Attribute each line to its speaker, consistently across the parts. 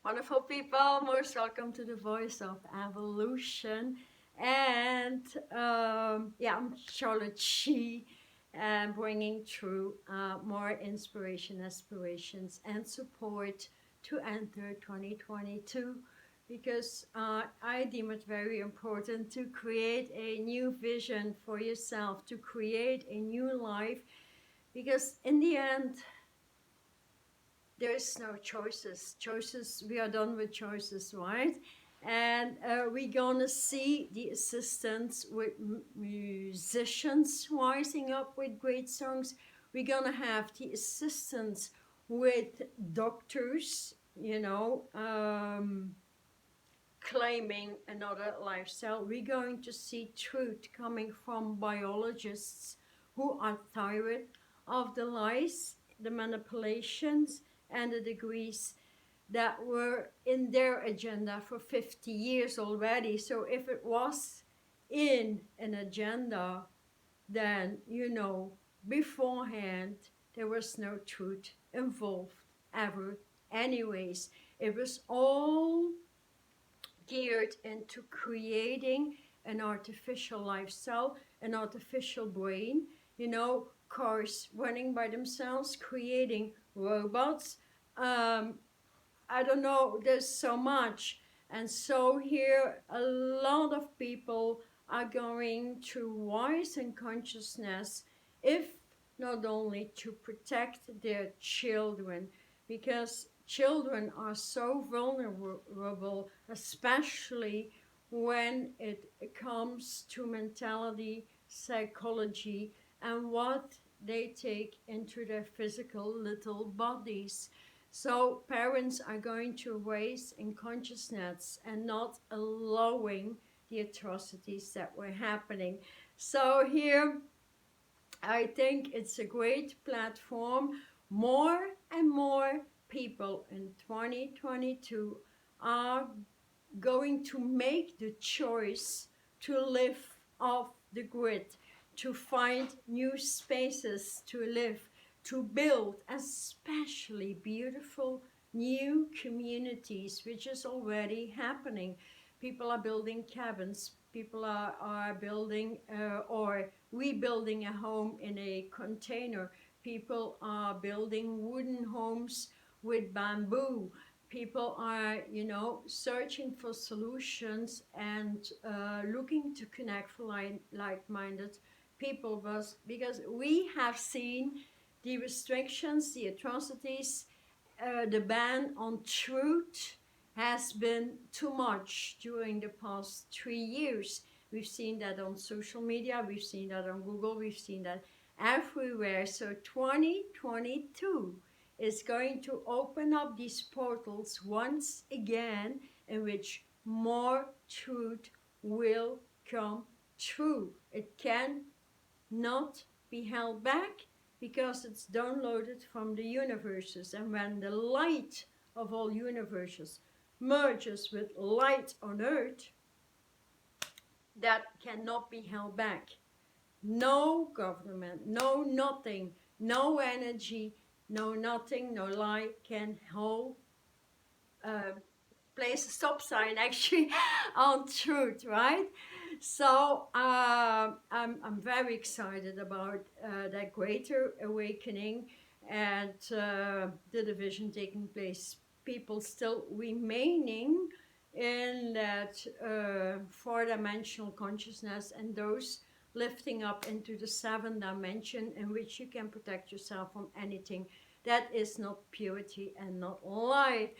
Speaker 1: Wonderful people, most welcome to the Voice of Evolution. And yeah, I'm Charlotte Chi, and bringing through more inspiration, aspirations, and support to enter 2022, because I deem it very important to create a new vision for yourself, to create a new life, because in the end, there's no choices. We are done with choices, right? And we're gonna see the assistants with musicians rising up with great songs. We're gonna have the assistants with doctors, claiming another lifestyle. We're going to see truth coming from biologists who are tired of the lies, the manipulations, and the degrees that were in their agenda for 50 years already. So if it was in an agenda, then, beforehand, there was no truth involved ever. Anyways, it was all geared into creating an artificial lifestyle, an artificial brain, cars running by themselves, creating robots. I don't know, there's so much. And so here, a lot of people are going to rise in consciousness, if not only to protect their children, because children are so vulnerable, especially when it comes to mentality, psychology, and what they take into their physical little bodies. So parents are going to raise in consciousness and not allowing the atrocities that were happening. So here, I think it's a great platform. More and more people in 2022 are going to make the choice to live off the grid, to find new spaces to live, to build especially beautiful new communities, which is already happening. People are building cabins, people are building or rebuilding a home in a container. People are building wooden homes with bamboo. People are, searching for solutions and looking to connect for like-minded people, because we have seen the restrictions, the atrocities, the ban on truth has been too much during the past 3 years. We've seen that on social media, we've seen that on Google, we've seen that everywhere. So 2022 is going to open up these portals once again, in which more truth will come true. It can not be held back, because it's downloaded from the universes. And when the light of all universes merges with light on earth, that cannot be held back. No government, no nothing, no energy, no nothing, no lie can hold, place a stop sign actually on truth, right? So I'm very excited about that greater awakening and the division taking place. People still remaining in that four-dimensional consciousness, and those lifting up into the seventh dimension, in which you can protect yourself from anything that is not purity and not light.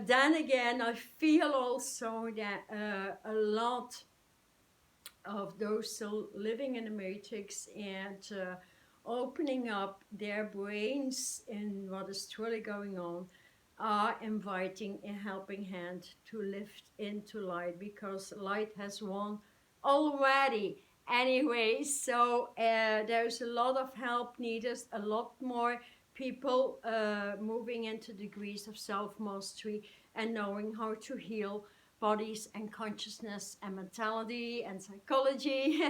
Speaker 1: Then again, I feel also that a lot of those still living in the matrix and opening up their brains in what is truly going on are inviting a helping hand to lift into light, because light has won already anyway. So there's a lot of help needed, a lot more people moving into degrees of self-mastery and knowing how to heal bodies and consciousness and mentality and psychology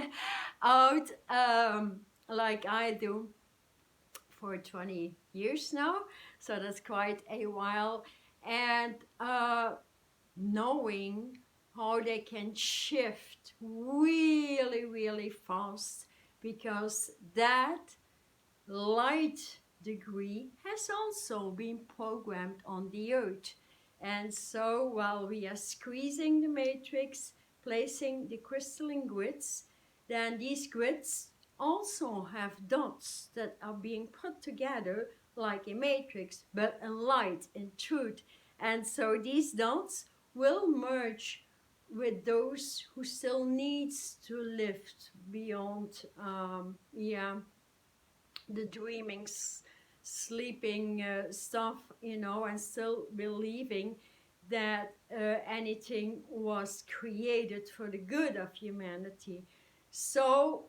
Speaker 1: out, like I do for 20 years now. So that's quite a while. And and knowing how they can shift really, really fast, because that light degree has also been programmed on the earth. And so while we are squeezing the matrix, placing the crystalline grids, then these grids also have dots that are being put together like a matrix, but in light, in truth. And so these dots will merge with those who still needs to lift beyond, the dreaming, sleeping stuff, and still believing that anything was created for the good of humanity. So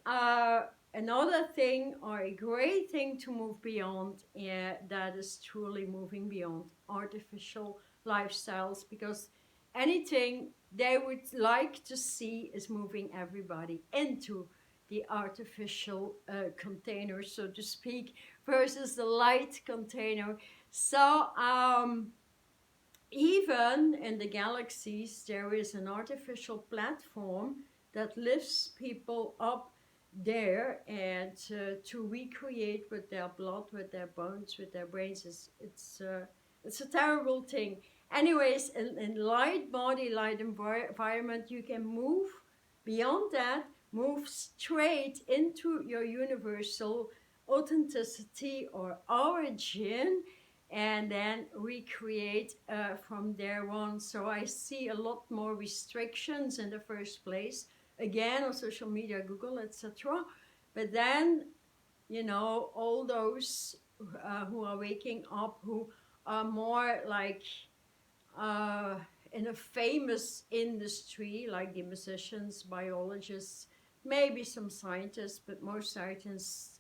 Speaker 1: another thing, or a great thing to move beyond, that is truly moving beyond artificial lifestyles, because anything they would like to see is moving everybody into the artificial container, so to speak, versus the light container. So even in the galaxies, there is an artificial platform that lifts people up there, and to recreate with their blood, with their bones, with their brains. It's a terrible thing. Anyways, in light body, light environment, you can move beyond that, move straight into your universal authenticity or origin, and then recreate from there on. So I see a lot more restrictions in the first place, again on social media, Google, etc. But then, all those who are waking up, who are more like in a famous industry, like the musicians, biologists, maybe some scientists, but most scientists,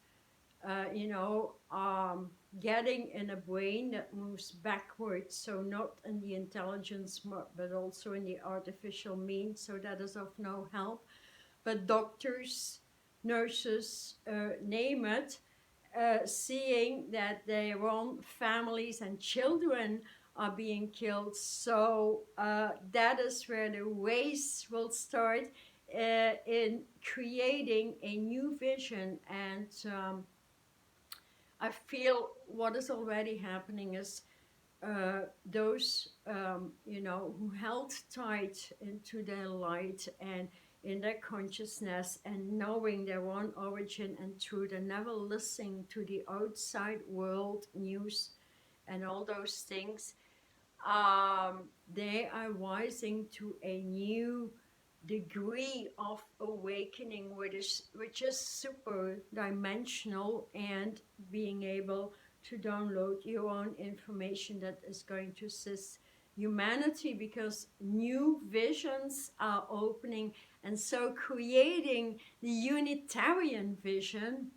Speaker 1: getting in a brain that moves backwards, so not in the intelligence, but also in the artificial means, so that is of no help. But doctors, nurses, name it, seeing that their own families and children are being killed. So that is where the race will start in creating a new vision. And I feel what is already happening is those, who held tight into their light and in their consciousness and knowing their own origin and truth, and never listening to the outside world news and all those things, they are rising to a new degree of awakening, which is super dimensional, and being able to download your own information that is going to assist humanity, because new visions are opening. And so creating the Unitarian vision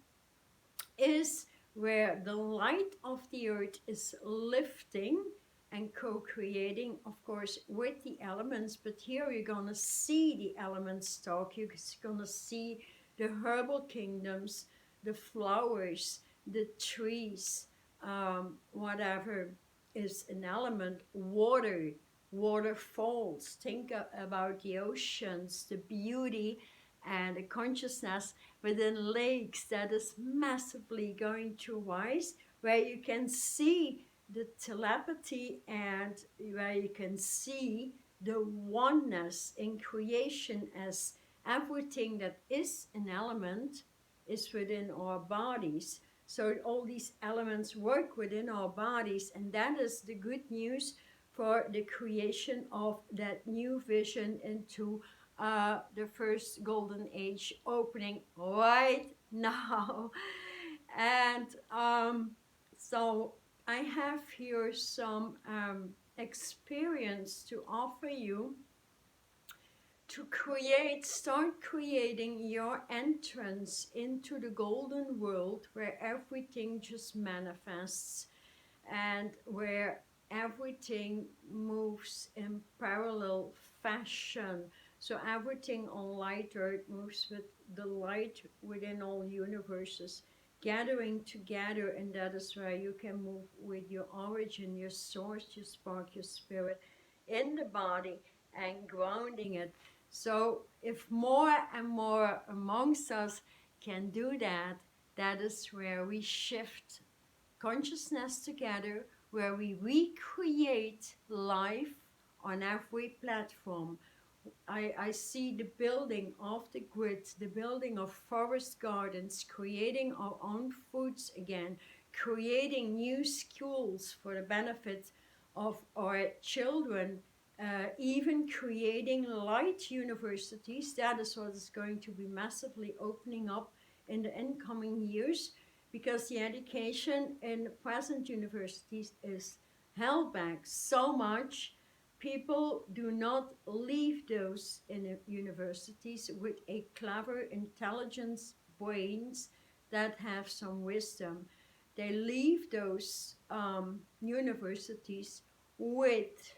Speaker 1: is where the light of the earth is lifting and co-creating, of course, with the elements. But here you're going to see the elements talk. You're going to see the herbal kingdoms, the flowers, the trees, whatever is an element, water, waterfalls. Think about the oceans, the beauty and the consciousness within lakes that is massively going to rise, where you can see the telepathy and where you can see the oneness in creation, as everything that is an element is within our bodies. So all these elements work within our bodies, and that is the good news for the creation of that new vision into the first golden age opening right now. And so I have here some experience to offer you to start creating your entrance into the golden world, where everything just manifests and where everything moves in parallel fashion. So everything on light earth moves with the light within all universes. gathering together, and that is where you can move with your origin, your source, your spark, your spirit in the body and grounding it. So if more and more amongst us can do that, that is where we shift consciousness together, where we recreate life on every platform. I see the building of the grids, the building of forest gardens, creating our own foods again, creating new schools for the benefit of our children, even creating light universities. That is what is going to be massively opening up in the incoming years, because the education in present universities is held back so much. People do not leave those in universities with a clever, intelligent brains that have some wisdom. They leave those universities with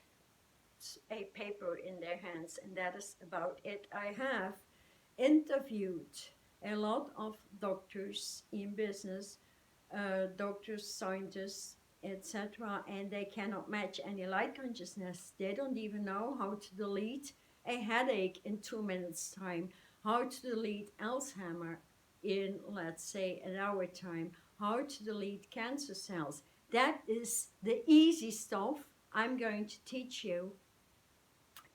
Speaker 1: a paper in their hands, and that is about it. I have interviewed a lot of doctors in business, doctors, scientists, etc., and they cannot match any light consciousness. They don't even know how to delete a headache in 2 minutes time, how to delete Alzheimer in, let's say, an hour time, how to delete cancer cells. That is the easy stuff I'm going to teach you.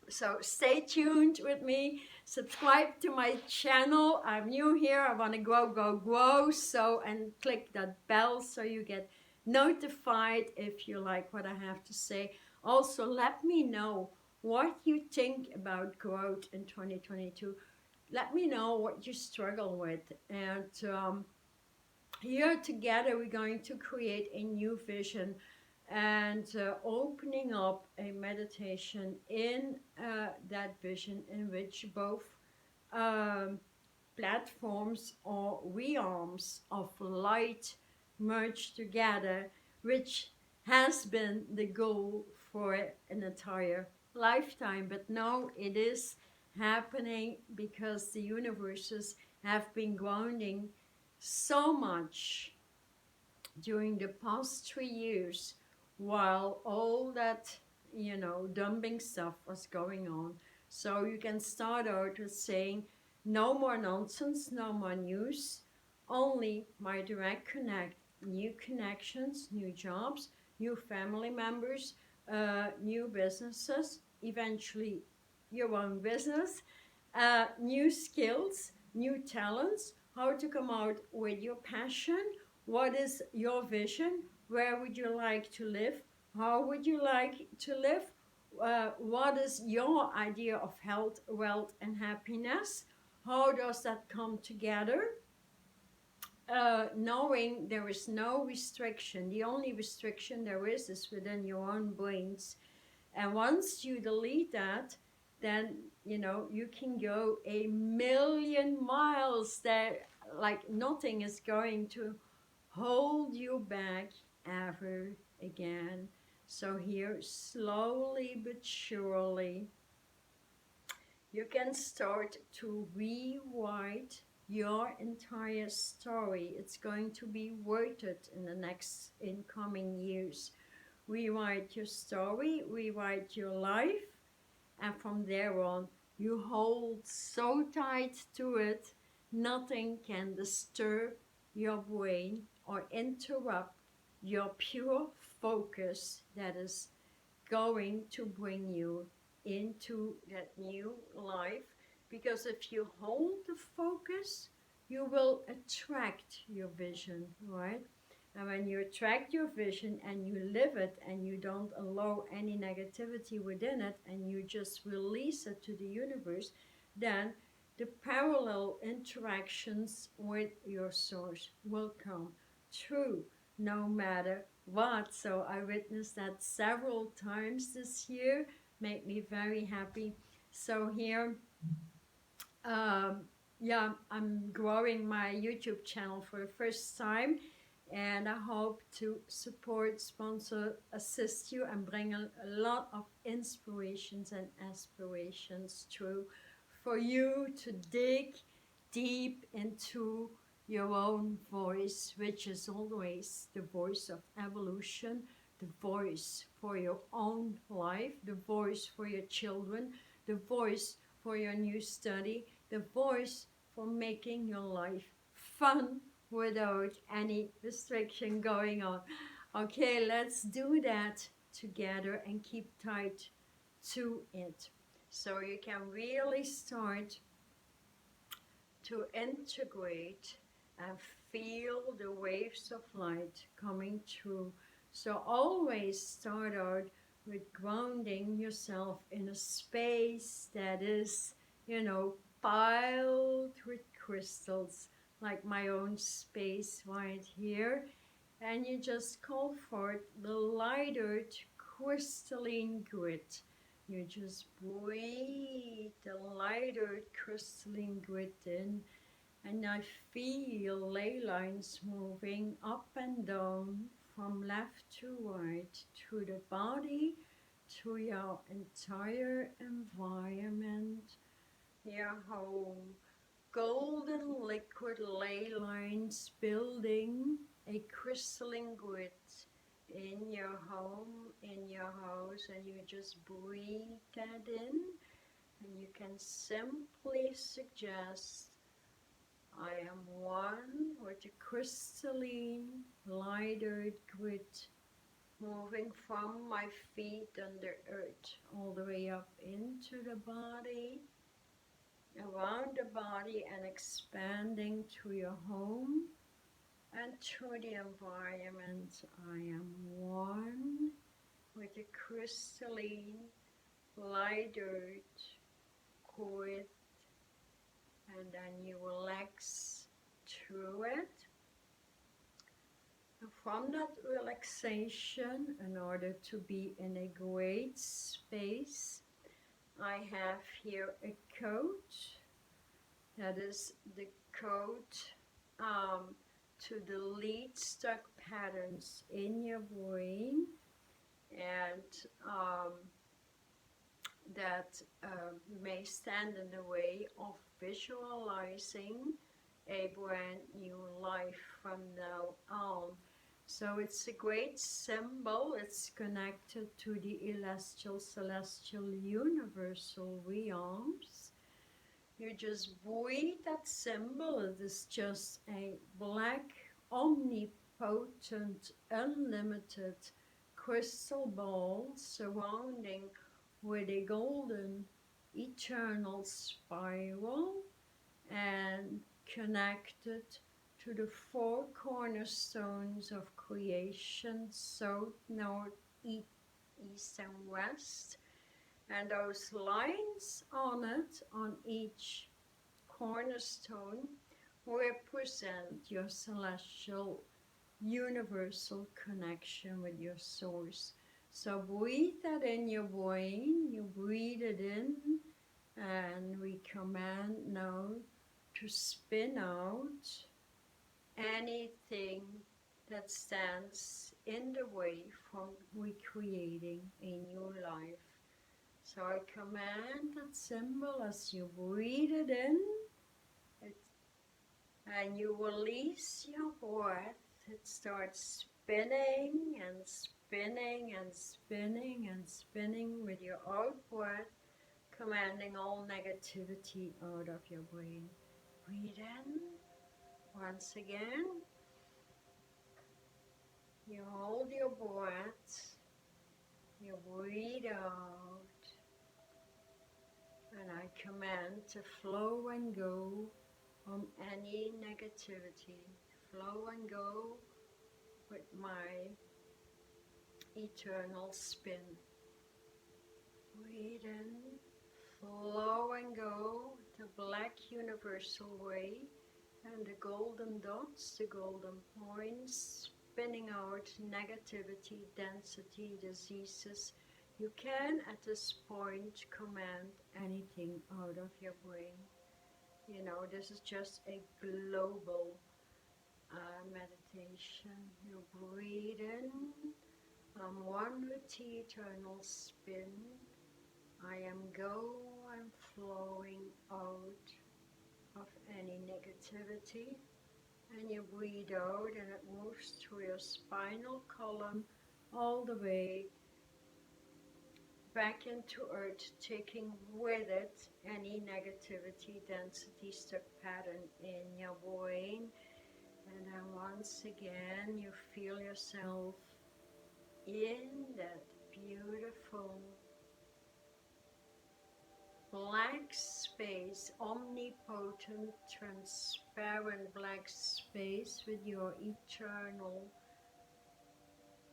Speaker 1: So stay tuned with me, subscribe to my channel. I'm new here, I want to grow, so, and click that bell so you get notified if you like what I have to say. Also, let me know what you think about growth in 2022. Let me know what you struggle with, and here together we're going to create a new vision, and opening up a meditation in that vision, in which both platforms or realms of light merge together, which has been the goal for an entire lifetime. But now it is happening because the universes have been grounding so much during the past 3 years, while all that, dumping stuff was going on. So you can start out with saying, no more nonsense, no more news, only my direct connect, new connections, new jobs, new family members, new businesses, eventually your own business, new skills, new talents, how to come out with your passion. What is your vision? Where would you like to live? How would you like to live? What is your idea of health, wealth, and happiness? How does that come together? Knowing there is no restriction. The only restriction there is within your own brains. And once you delete that, then, you can go a million miles. There, like nothing is going to hold you back ever again. So here, slowly but surely, you can start to rewrite your entire story. It's going to be worth it in the next incoming years. Rewrite your story, rewrite your life, and from there on, you hold so tight to it, nothing can disturb your brain or interrupt your pure focus that is going to bring you into that new life. Because if you hold the focus, you will attract your vision, right? And when you attract your vision and you live it and you don't allow any negativity within it and you just release it to the universe, then the parallel interactions with your source will come true no matter what. So I witnessed that several times this year, made me very happy. So here, yeah, I'm growing my YouTube channel for the first time, and I hope to support, sponsor, assist you, and bring a lot of inspirations and aspirations through for you to dig deep into your own voice, which is always the voice of evolution, the voice for your own life, the voice for your children, the voice for your new study, the voice for making your life fun without any restriction going on. Okay, let's do that together and keep tight to it. So you can really start to integrate and feel the waves of light coming through. So always start out with grounding yourself in a space that is, piled with crystals, like my own space right here. And you just call forth the lighter crystalline grid. You just breathe the lighter crystalline grid in, and I feel ley lines moving up and down from left to right through the body, through your entire environment, your home. Golden liquid ley lines building a crystalline grid in your home, in your house, and you just breathe that in, and you can simply suggest, I am one with the crystalline lighter grid moving from my feet under earth all the way up into the body, around the body, and expanding to your home and through the environment. I am one with the crystalline lighter grid, and then you relax through it. And from that relaxation, in order to be in a great space, I have here a code. That is the code to delete stuck patterns in your brain, and that may stand in the way of visualizing a brand new life from now on. So it's a great symbol. It's connected to the celestial, celestial, universal realms. You just breathe that symbol. It is just a black, omnipotent, unlimited crystal ball surrounding with a golden eternal spiral and connected to the four cornerstones of creation, south, north, east and west. And those lines on it, on each cornerstone, represent your celestial universal connection with your source. So breathe that in your brain, you breathe it in, and we command now to spin out anything that stands in the way from recreating a new life. So I command that symbol as you breathe it in, and you release your breath. It starts spinning and spinning and spinning and spinning with your out breath, commanding all negativity out of your brain. Breathe in once again. You hold your breath. You breathe out. And I command to flow and go from any negativity. Flow and go with my eternal spin. Breathe in, flow and go, the black universal way, and the golden dots, the golden points, spinning out negativity, density, diseases. You can at this point command anything out of your brain. You know, this is just a global meditation. You breathe in, I'm one with the eternal spin. I am flowing out of any negativity, And you breathe out and it moves through your spinal column all the way back into earth, taking with it any negativity, density, stuck pattern in your brain. And then once again, you feel yourself in that beautiful black space, omnipotent, transparent black space with your eternal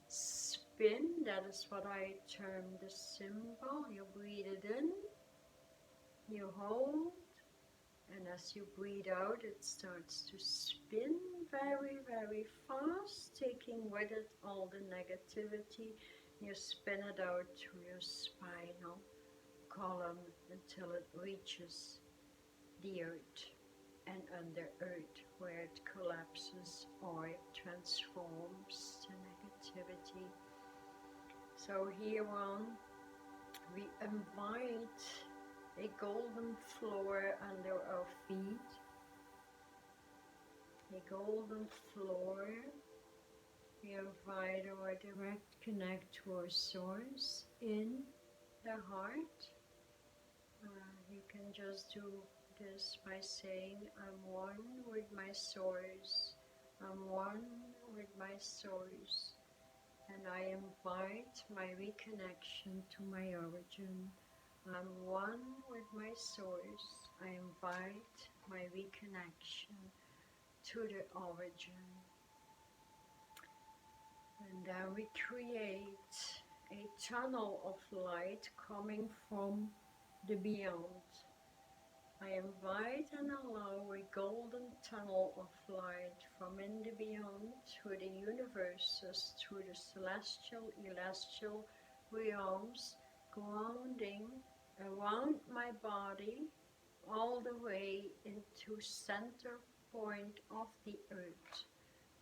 Speaker 1: spin. That is what I term the symbol. You breathe it in, you hold, and as you breathe out, it starts to spin very, very fast, taking with it all the negativity. You spin it out through your spinal column until it reaches the earth and under earth, where it collapses or it transforms to negativity. So here on, we invite a golden floor under our feet, a golden floor. We invite our direct connect to our source in the heart. You can just do this by saying, I'm one with my source. I'm one with my source. And I invite my reconnection to my origin. I'm one with my source. I invite my reconnection to the origin. And then we create a tunnel of light coming from the beyond. I invite and allow a golden tunnel of light from in the beyond through the universes, through the celestial, celestial realms, grounding around my body all the way into center point of the earth.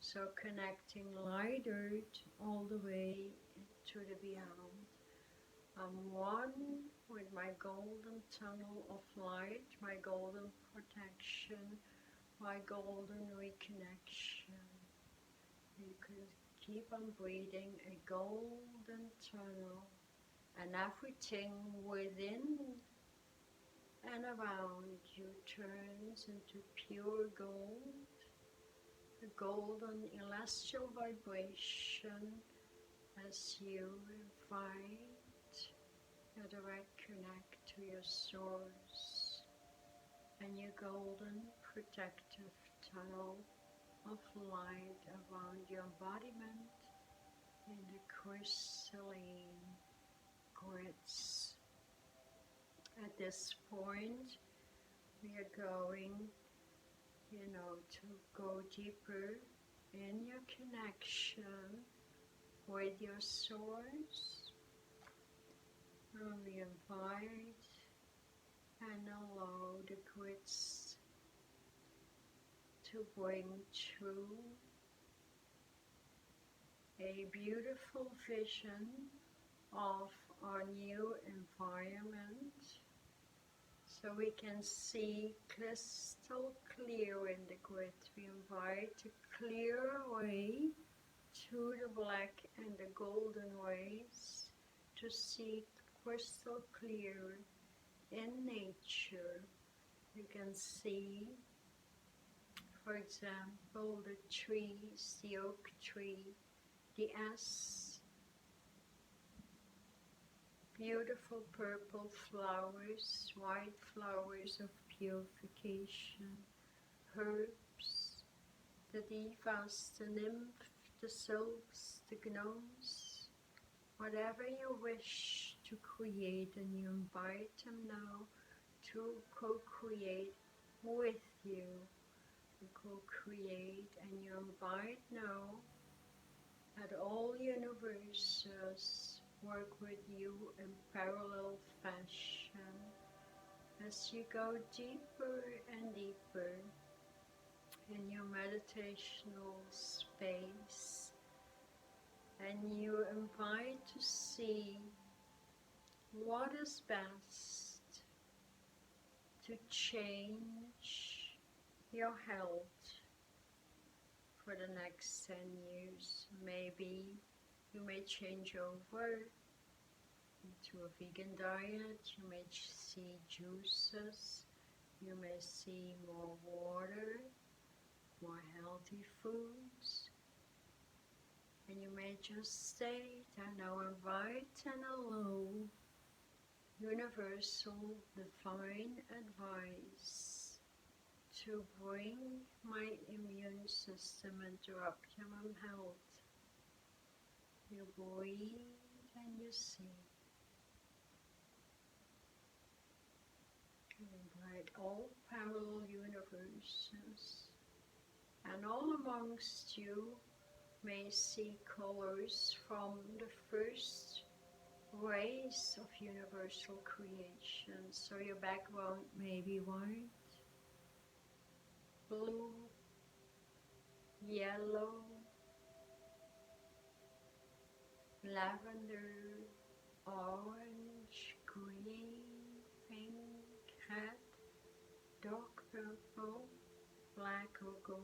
Speaker 1: So connecting light earth all the way into the beyond. I'm one with my golden tunnel of light, my golden protection, my golden reconnection. You can keep on breathing a golden tunnel, and everything within and around you turns into pure gold, a golden celestial vibration as you invite a direct connect to your source and your golden protective tunnel of light around your embodiment in the crystalline grids. At this point, we are going, to go deeper in your connection with your source. And we invite and allow the grids to bring true a beautiful vision of our new environment, so we can see crystal clear in the grid. We invite a clear way through the black and the golden rays to see crystal clear in nature. You can see, for example, the trees, the oak tree, the ash, beautiful purple flowers, white flowers of purification, herbs, the devas, the nymph, the sylphs, the gnomes, whatever you wish to create, and you invite them now to co-create with you. You co-create, and you invite now that all universes work with you in parallel fashion as you go deeper and deeper in your meditational space, and you invite to see what is best to change your health, for the next 10 years. Maybe you may change over into a vegan diet, you may see juices, you may see more water, more healthy foods, and you may just stay there. Now invite and allow universal divine advice to bring my immune system into optimum health. You breathe and you see. You invite all parallel universes, and all amongst you may see colors from the first rays of universal creation. So your background may be white, blue, yellow, lavender, orange, green, pink, red, dark purple, black or gold,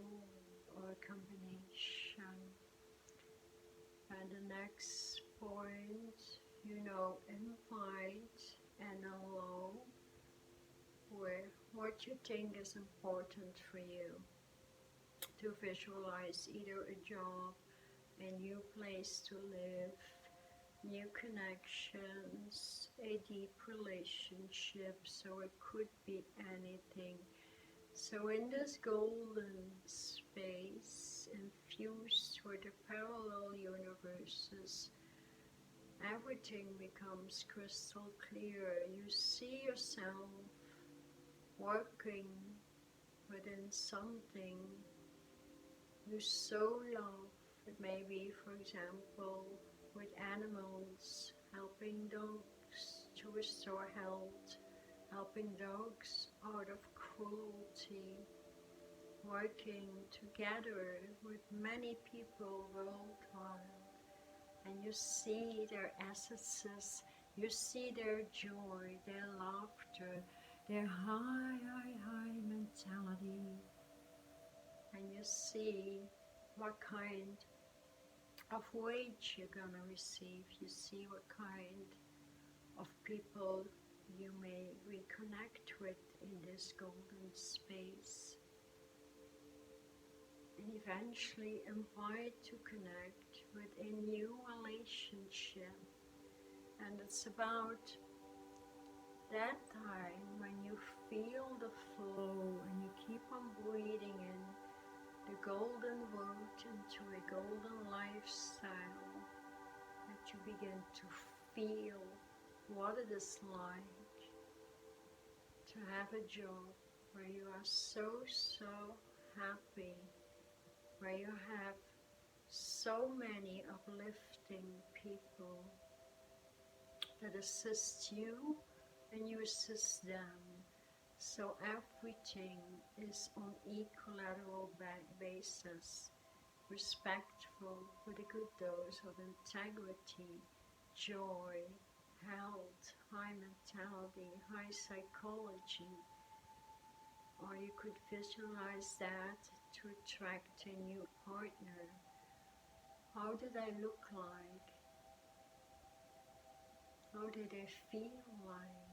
Speaker 1: or a combination. And the next point, invite and allow what you think is important for you. To visualize either a job, a new place to live, new connections, a deep relationship, so it could be anything. So in this golden space, infused with the parallel universes, everything becomes crystal clear. You see yourself working within something you so love. It may be, for example, with animals, helping dogs to restore health, helping dogs out of cruelty, working together with many people worldwide, and you see their essences, you see their joy, their laughter, their high mentality, and you see what kind of wage you're gonna receive. You see what kind of people you may reconnect with in this golden space, and eventually invite to connect with a new relationship. And it's about that time when you feel the flow and you keep on breathing in the golden road into a golden lifestyle, that you begin to feel what it is like to have a job where you are so happy, where you have so many uplifting people that assist you and you assist them. So everything is on equilateral basis, respectful, with a good dose of integrity, joy, health, high mentality, high psychology. Or you could visualize that to attract a new partner. How did I look like? How did I feel like?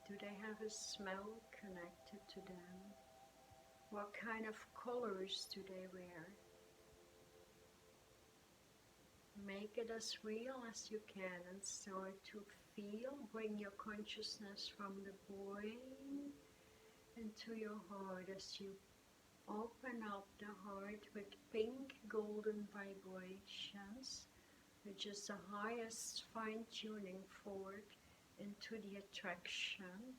Speaker 1: Do they have a smell connected to them? What kind of colors do they wear? Make it as real as you can and start to feel. Bring your consciousness from the brain into your heart as you open up the heart with pink golden vibrations, which is the highest fine-tuning fork into the attraction.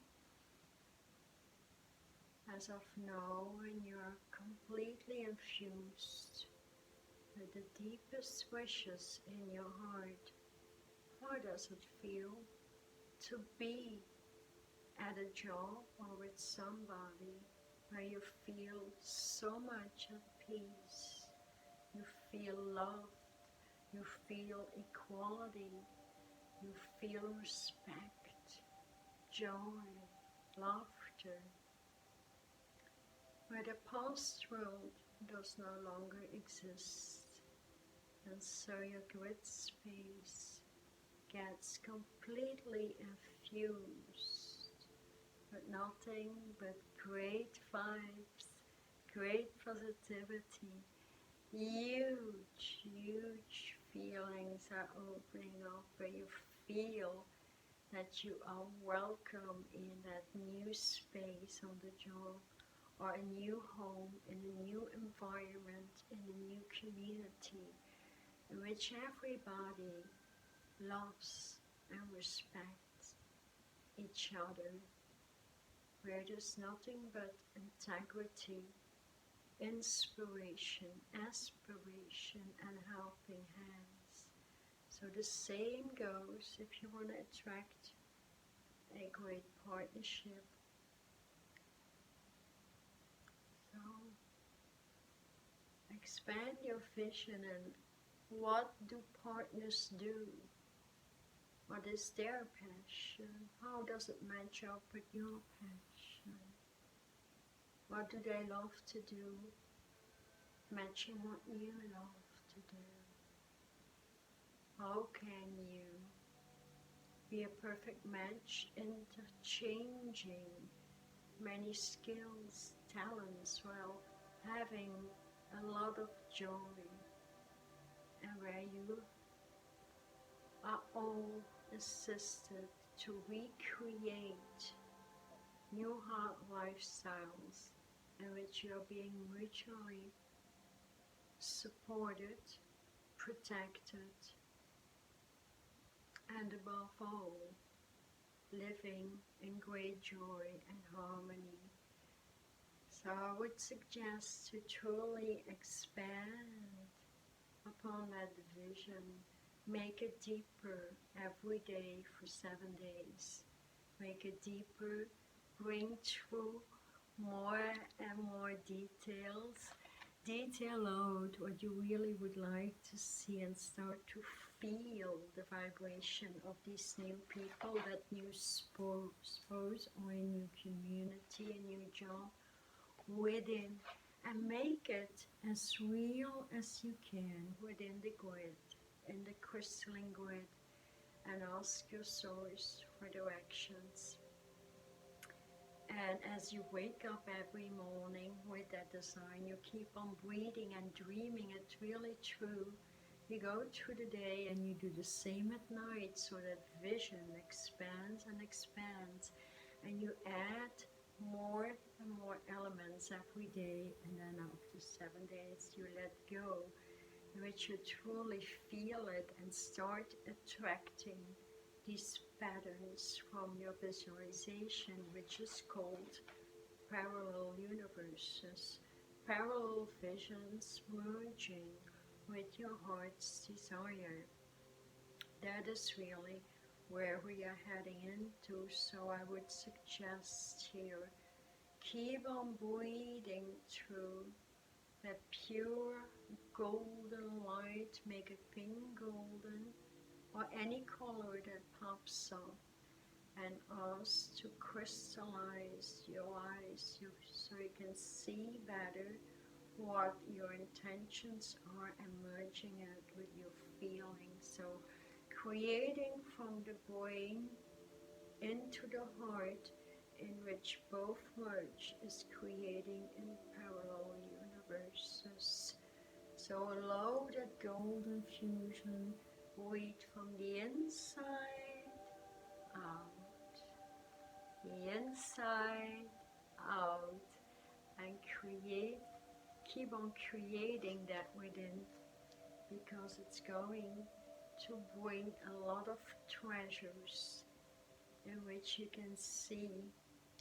Speaker 1: As of now, when you are completely infused with the deepest wishes in your heart, how does it feel to be at a job or with somebody where you feel so much at peace, you feel loved, you feel equality, you feel respect, joy, laughter? where the past world does no longer exist, and so your grid space gets completely infused with nothing but great vibes, great positivity. Huge, huge feelings are opening up where you feel that you are welcome in that new space on the job, or a new home, in a new environment, in a new community, in which everybody loves and respects each other, where there's nothing but integrity, inspiration, aspiration, and helping hands. So the same goes if you want to attract a great partnership. So expand your vision, and what do partners do? What is their passion? How does it match up with your passion? What do they love to do? Matching what you love to do. How can you be a perfect match, interchanging many skills, talents, while having a lot of joy, and where you are all assisted to recreate new heart lifestyles in which you are being mutually supported, protected, and above all, living in great joy and harmony. So I would suggest to truly expand upon that vision, make it deeper every day for 7 days. Make it deeper, bring through more and more details. Detail out what you really would like to see, and start to feel the vibration of these new people, that new spouse, or a new community, a new job within, and make it as real as you can within the grid, in the crystalline grid, and ask your source for directions. And as you wake up every morning with that design, you keep on breathing and dreaming it really true. You go through the day and you do the same at night, so that vision expands and expands, and you add more and more elements every day, and then after 7 days you let go, in which you truly feel it and start attracting these patterns from your visualization, which is called parallel universes, parallel visions merging with your heart's desire. That is really where we are heading into. So I would suggest here, keep on breathing through that pure golden light. Make it pink golden, or any color that pops up, and ask to crystallize your eyes so you can see better what your intentions are, and merging it with your feelings. So creating from the brain into the heart, in which both merge, is creating in parallel universes. So allow that golden fusion, breathe from the inside out, the inside out, and keep on creating that within, because it's going to bring a lot of treasures, in which you can see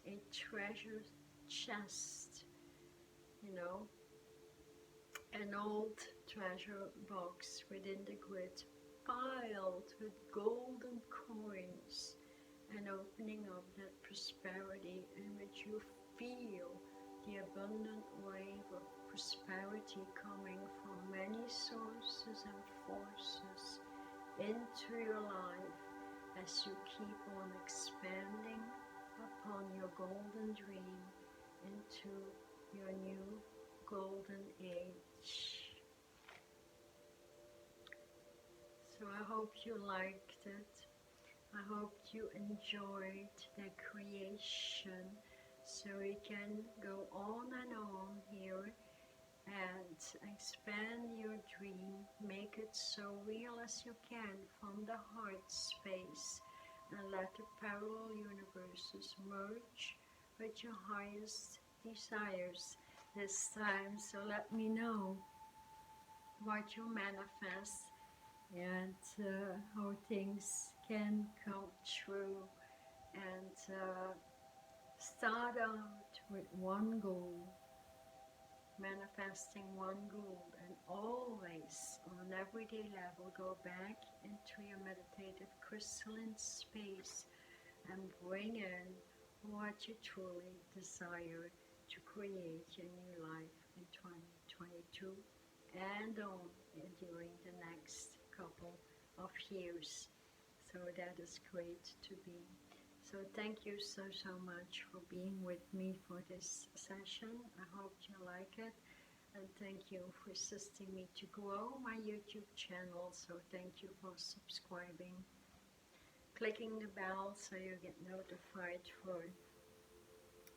Speaker 1: a treasure chest, an old treasure box within the grid, piled with golden coins, and opening up that prosperity, in which you feel the abundant wave of prosperity coming from many sources and forces into your life, as you keep on expanding upon your golden dream into your new golden age. So I hope you liked it. I hope you enjoyed the creation, so we can go on and on here and expand your dream, make it so real as you can from the heart space, and let the parallel universes merge with your highest desires this time. So let me know what you manifest and how things can come true, and start out with one goal, manifesting one goal, and always on an everyday level go back into your meditative crystalline space and bring in what you truly desire to create your new life in 2022 and on during the next couple of years. So that is great to be. So thank you so much for being with me for this session. I hope you like it, and thank you for assisting me to grow my YouTube channel. So thank you for subscribing, clicking the bell so you get notified for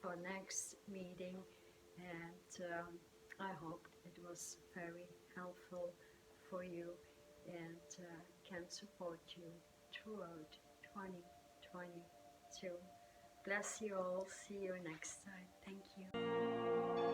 Speaker 1: our next meeting, and I hope it was very helpful for you and can support you throughout 2022. Bless you all. See you next time. Thank you.